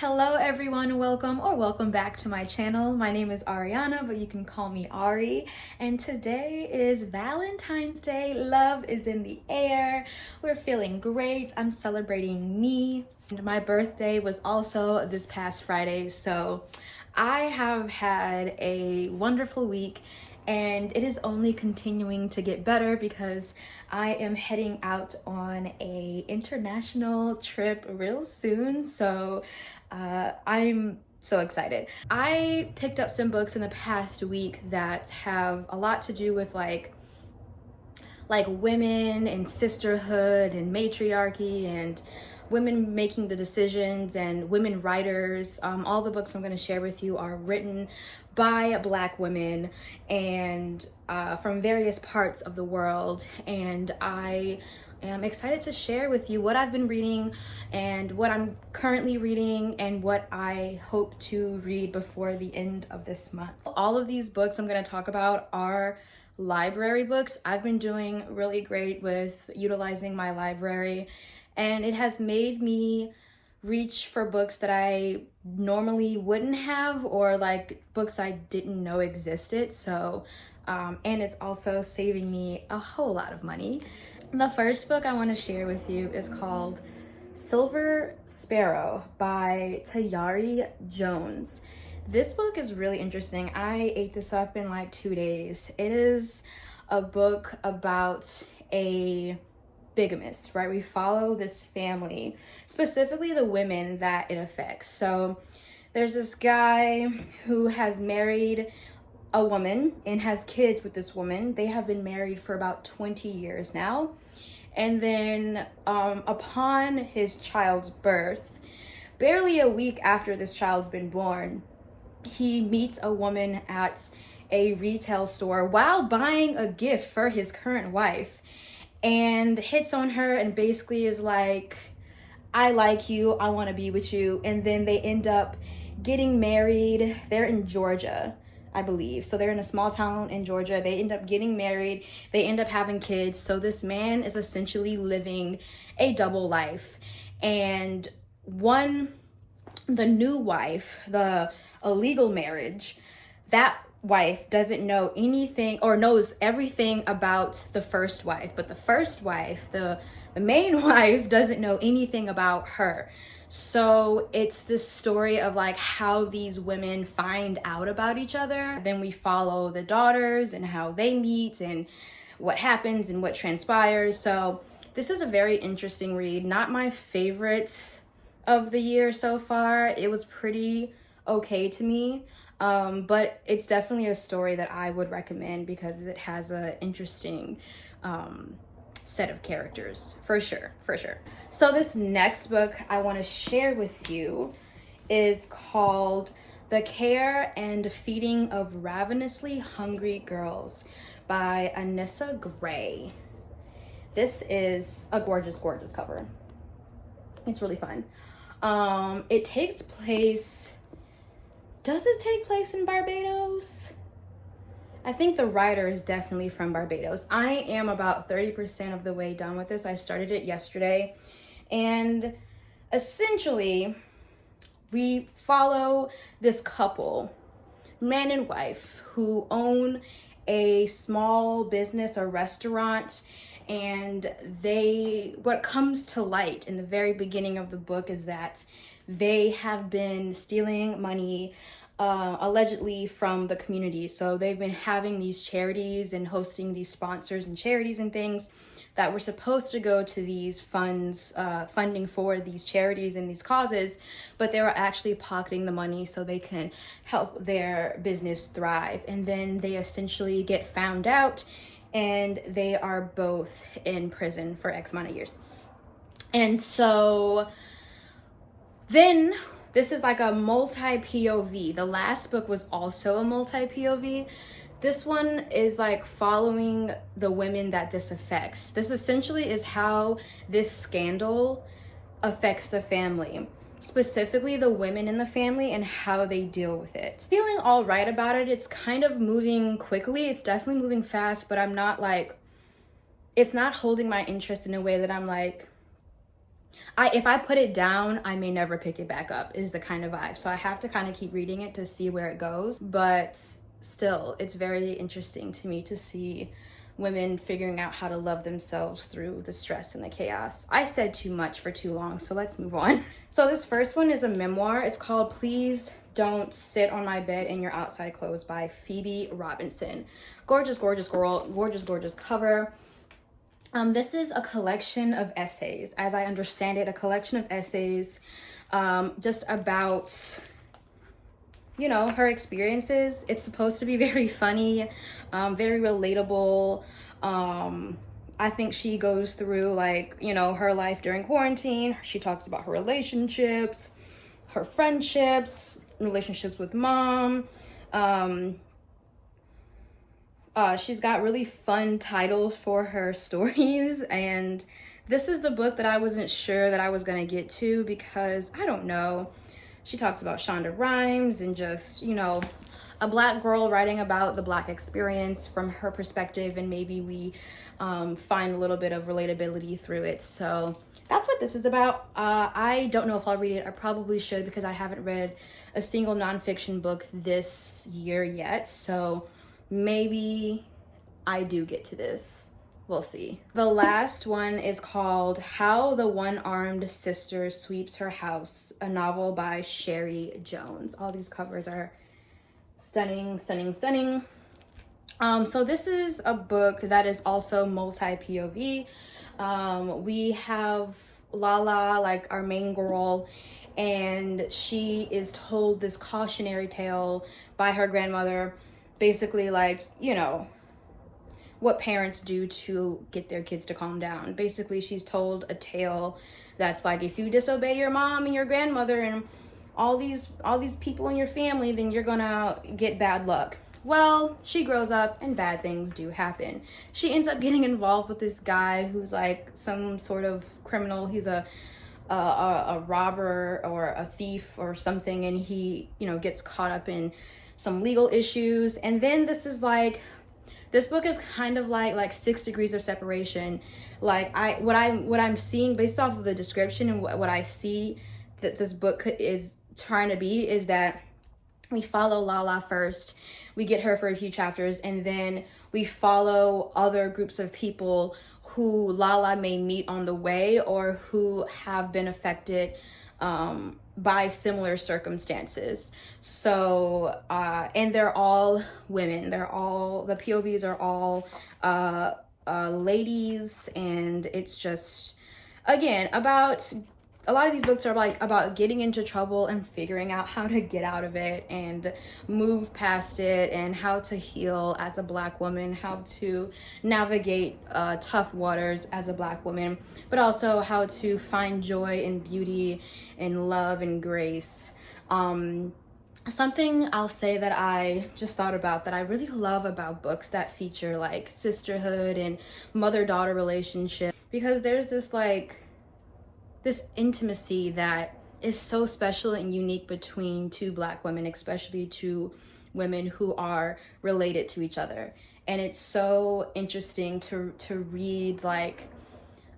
Hello everyone, welcome back to my channel. My name is Ariana, but you can call me Ari. And today is Valentine's Day. Love is in the air. We're feeling great. I'm celebrating me. And my birthday was also this past Friday, so I have had a wonderful week and it is only continuing to get better because I am heading out on a international trip real soon. So I'm so excited. I picked up some books in the past week that have a lot to do with like women and sisterhood and matriarchy and women making the decisions and women writers. All the books I'm going to share with you are written by Black women and from various parts of the world. And I am excited to share with you what I've been reading and what I'm currently reading and what I hope to read before the end of this month. All of these books I'm going to talk about are library books. I've been doing really great with utilizing my library, and it has made me reach for books that I normally wouldn't have, or like books I didn't know existed. So and it's also saving me a whole lot of money. The first book I want to share with you is called Silver Sparrow by Tayari Jones. This book is really interesting. I ate this up in like 2 days. It is a book about a bigamist, right? We follow this family, specifically the women that it affects. So there's this guy who has married a woman and has kids with this woman. They have been married for about 20 years now. And then upon his child's birth, barely a week after this child's been born, he meets a woman at a retail store while buying a gift for his current wife and hits on her and basically is like, I like you, I want to be with you. And then they end up getting married. They're in Georgia, I believe. So they're in a small town in Georgia. They end up getting married. They end up having kids. So this man is essentially living a double life. And the new wife, the illegal marriage, that wife doesn't know anything or knows everything about the first wife. But the first wife, the main wife, doesn't know anything about her. So it's this story of like how these women find out about each other. Then we follow the daughters and how they meet and what happens and what transpires. So this is a very interesting read. Not my favorite of the year so far. It was pretty okay to me. But it's definitely a story that I would recommend because it has an interesting set of characters, for sure. So this next book I want to share with you is called The Care and Feeding of Ravenously Hungry Girls by Anissa Gray. This is a gorgeous cover. It's really fun. It takes place... Does it take place in Barbados? I think the writer is definitely from Barbados. I am about 30% of the way done with this. I started it yesterday. And essentially, we follow this couple, man and wife, who own a small business, a restaurant. And what comes to light in the very beginning of the book is that they have been stealing money allegedly from the community. So they've been having these charities and hosting these sponsors and charities and things that were supposed to go to these funds, funding for these charities and these causes, but they were actually pocketing the money so they can help their business thrive. And then they essentially get found out and they are both in prison for X amount of years. And so then this is like a multi-POV. The last book was also a multi-POV. This one is like following the women that this affects. This essentially is how this scandal affects the family, specifically the women in the family and how they deal with it. Feeling all right about it. It's kind of moving quickly. It's definitely moving fast, but I'm not like, it's not holding my interest in a way that I'm like, if I put it down, I may never pick it back up, is the kind of vibe. So I have to kind of keep reading it to see where it goes. But still, it's very interesting to me to see women figuring out how to love themselves through the stress and the chaos. I said too much for too long, so let's move on. So this first one is a memoir. It's called Please Don't Sit on My Bed in Your Outside Clothes by Phoebe Robinson. Gorgeous, gorgeous girl, gorgeous, gorgeous cover. This is a collection of essays, as I understand it, a collection of essays just about, you know, her experiences. It's supposed to be very funny, very relatable. I think she goes through, like, you know, her life during quarantine. She talks about her relationships, her friendships, relationships with mom. She's got really fun titles for her stories, and this is the book that I wasn't sure that I was gonna get to because, I don't know, she talks about Shonda Rhimes and just, you know, a Black girl writing about the Black experience from her perspective, and maybe we find a little bit of relatability through it. So that's what this is about. I don't know if I'll read it. I probably should because I haven't read a single nonfiction book this year yet. So maybe I do get to this. We'll see. The last one is called How the One-Armed Sister Sweeps Her House, a novel by Sherry Jones. All these covers are stunning, stunning, stunning. So this is a book that is also multi-POV. We have Lala, like our main girl, and she is told this cautionary tale by her grandmother, basically like, you know, what parents do to get their kids to calm down. Basically, she's told a tale that's like, if you disobey your mom and your grandmother and all these people in your family, then you're gonna get bad luck. Well, she grows up and bad things do happen. She ends up getting involved with this guy who's like some sort of criminal. He's a robber or a thief or something, and he, you know, gets caught up in some legal issues. And then this book is kind of like 6 degrees of separation. Like what I'm seeing based off of the description and what I see that this book is trying to be is that we follow Lala first. We get her for a few chapters, and then we follow other groups of people who Lala may meet on the way or who have been affected by similar circumstances. So, and they're all women. The POVs are all ladies, and it's just, again, about, a lot of these books are like about getting into trouble and figuring out how to get out of it and move past it, and how to heal as a Black woman, how to navigate tough waters as a Black woman, but also how to find joy and beauty and love and grace. Something I'll say that I just thought about that I really love about books that feature like sisterhood and mother-daughter relationship, because there's this intimacy that is so special and unique between two Black women, especially two women who are related to each other. And it's so interesting to read, like,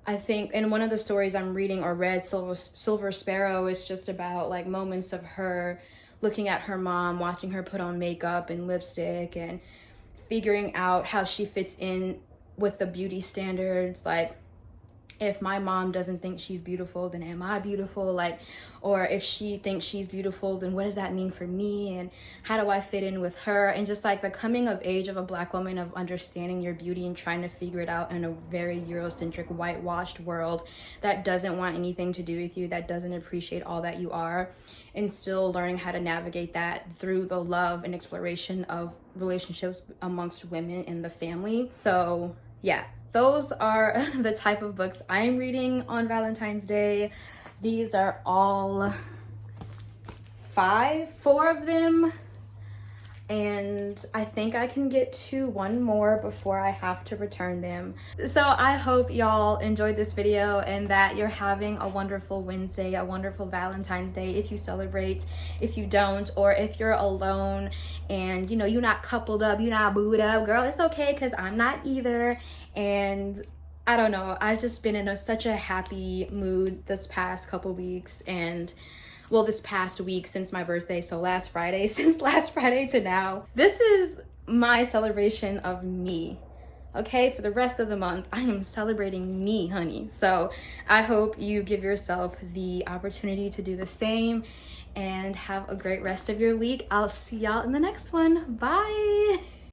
I think in one of the stories I'm reading or read, Silver Sparrow, is just about like moments of her looking at her mom, watching her put on makeup and lipstick and figuring out how she fits in with the beauty standards. Like, if my mom doesn't think she's beautiful, then am I beautiful? Like, or if she thinks she's beautiful, then what does that mean for me? And how do I fit in with her? And just like the coming of age of a Black woman, of understanding your beauty and trying to figure it out in a very Eurocentric, whitewashed world that doesn't want anything to do with you, that doesn't appreciate all that you are, and still learning how to navigate that through the love and exploration of relationships amongst women in the family. So yeah, those are the type of books I'm reading on Valentine's Day. These are all four of them. And I think I can get to one more before I have to return them. So I hope y'all enjoyed this video and that you're having a wonderful Wednesday, a wonderful Valentine's Day if you celebrate. If you don't, or if you're alone and, you know, you're not coupled up, you're not booed up, girl, it's okay, because I'm not either. And I don't know, I've just been in such a happy mood this past couple weeks, and well, this past week since my birthday, so last Friday, since last Friday to now. This is my celebration of me. Okay, for the rest of the month, I am celebrating me, honey. So I hope you give yourself the opportunity to do the same and have a great rest of your week. I'll see y'all in the next one. Bye.